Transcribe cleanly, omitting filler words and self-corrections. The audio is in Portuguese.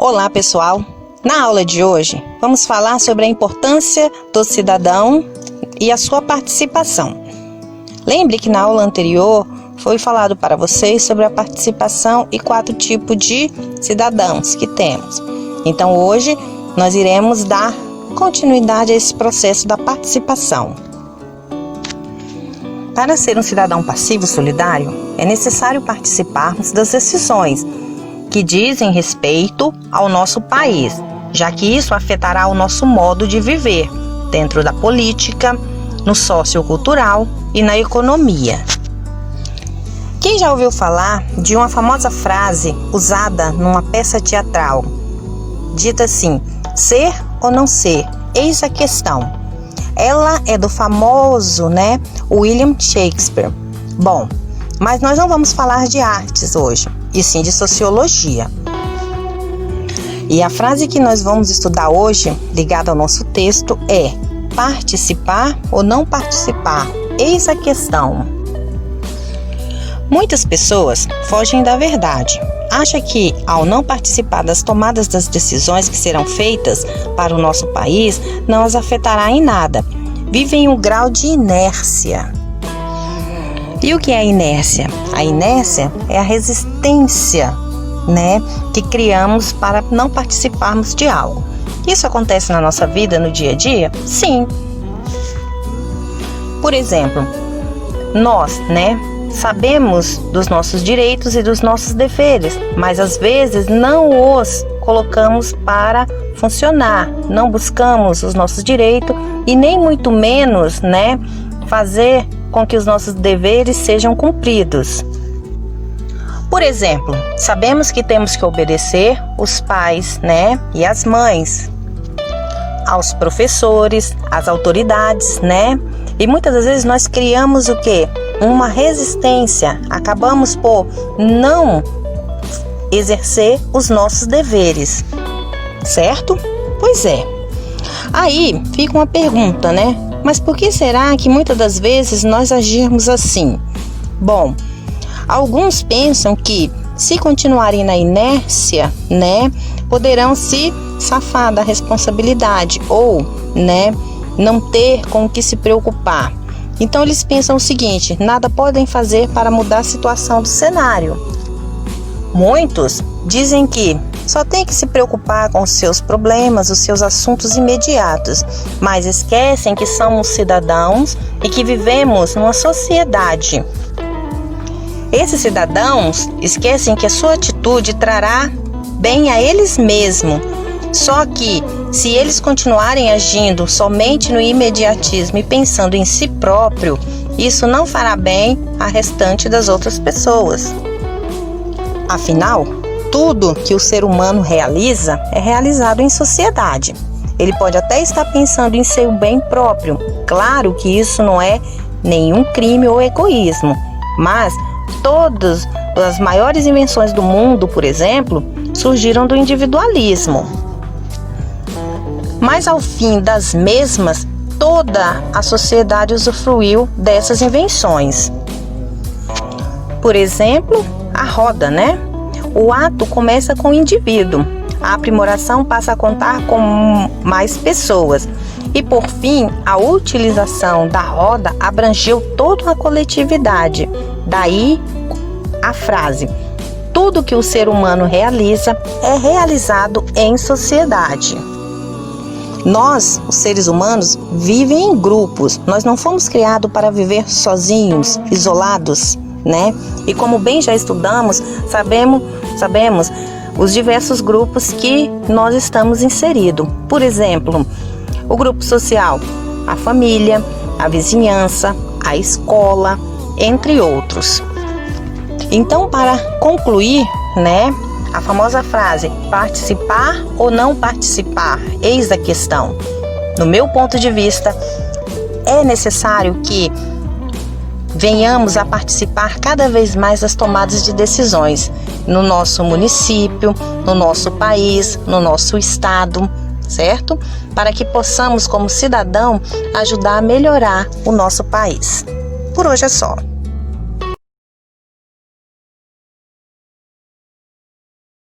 Olá, pessoal! Na aula de hoje, vamos falar sobre a importância do cidadão e a sua participação. Lembre que na aula anterior foi falado para vocês sobre a participação e 4 tipos de cidadãos que temos. Então, hoje, nós iremos dar continuidade a esse processo da participação. Para ser um cidadão passivo solidário, é necessário participarmos das decisões que dizem respeito ao nosso país, já que isso afetará o nosso modo de viver dentro da política, no sociocultural e na economia. Quem já ouviu falar de uma famosa frase usada numa peça teatral? Dita assim: ser ou não ser? Eis a questão. Ela é do famoso, William Shakespeare. Bom, mas nós não vamos falar de artes hoje, e sim de sociologia. E a frase que nós vamos estudar hoje, ligada ao nosso texto, é: participar ou não participar? Eis a questão. Muitas pessoas fogem da verdade. Acham que, ao não participar das tomadas das decisões que serão feitas para o nosso país, não as afetará em nada. Vivem um grau de inércia. E o que é a inércia? A inércia é a resistência, que criamos para não participarmos de algo. Isso acontece na nossa vida, no dia a dia? Sim. Por exemplo, nós, sabemos dos nossos direitos e dos nossos deveres, mas às vezes não os colocamos para funcionar, não buscamos os nossos direitos e nem muito menos, fazer com que os nossos deveres sejam cumpridos. Por exemplo, sabemos que temos que obedecer os pais, e as mães, aos professores, às autoridades, E muitas das vezes nós criamos o quê? Uma resistência. Acabamos por não exercer os nossos deveres, certo? Pois é. Aí fica uma pergunta, Mas por que será que muitas das vezes nós agirmos assim? Bom, alguns pensam que se continuarem na inércia, poderão se safar da responsabilidade ou, não ter com o que se preocupar. Então eles pensam o seguinte: nada podem fazer para mudar a situação do cenário. Muitos dizem que só tem que se preocupar com os seus problemas, os seus assuntos imediatos, mas esquecem que somos cidadãos e que vivemos numa sociedade. Esses cidadãos esquecem que a sua atitude trará bem a eles mesmos. Só que, se eles continuarem agindo somente no imediatismo e pensando em si próprio, isso não fará bem à restante das outras pessoas. Afinal, tudo que o ser humano realiza é realizado em sociedade. Ele pode até estar pensando em seu bem próprio. Claro que isso não é nenhum crime ou egoísmo, mas todas as maiores invenções do mundo, por exemplo, surgiram do individualismo. Mas ao fim das mesmas, toda a sociedade usufruiu dessas invenções. Por exemplo, a roda, O ato começa com o indivíduo. A aprimoração passa a contar com mais pessoas. E por fim, a utilização da roda abrangeu toda a coletividade. Daí a frase: tudo que o ser humano realiza é realizado em sociedade. Nós, os seres humanos, vivemos em grupos. Nós não fomos criados para viver sozinhos, isolados, E como bem já estudamos, sabemos os diversos grupos que nós estamos inseridos. Por exemplo, o grupo social, a família, a vizinhança, a escola, entre outros. Então, para concluir, a famosa frase: participar ou não participar? Eis a questão. No meu ponto de vista, é necessário que venhamos a participar cada vez mais das tomadas de decisões no nosso município, no nosso país, no nosso estado, certo? Para que possamos, como cidadão, ajudar a melhorar o nosso país. Por hoje é só.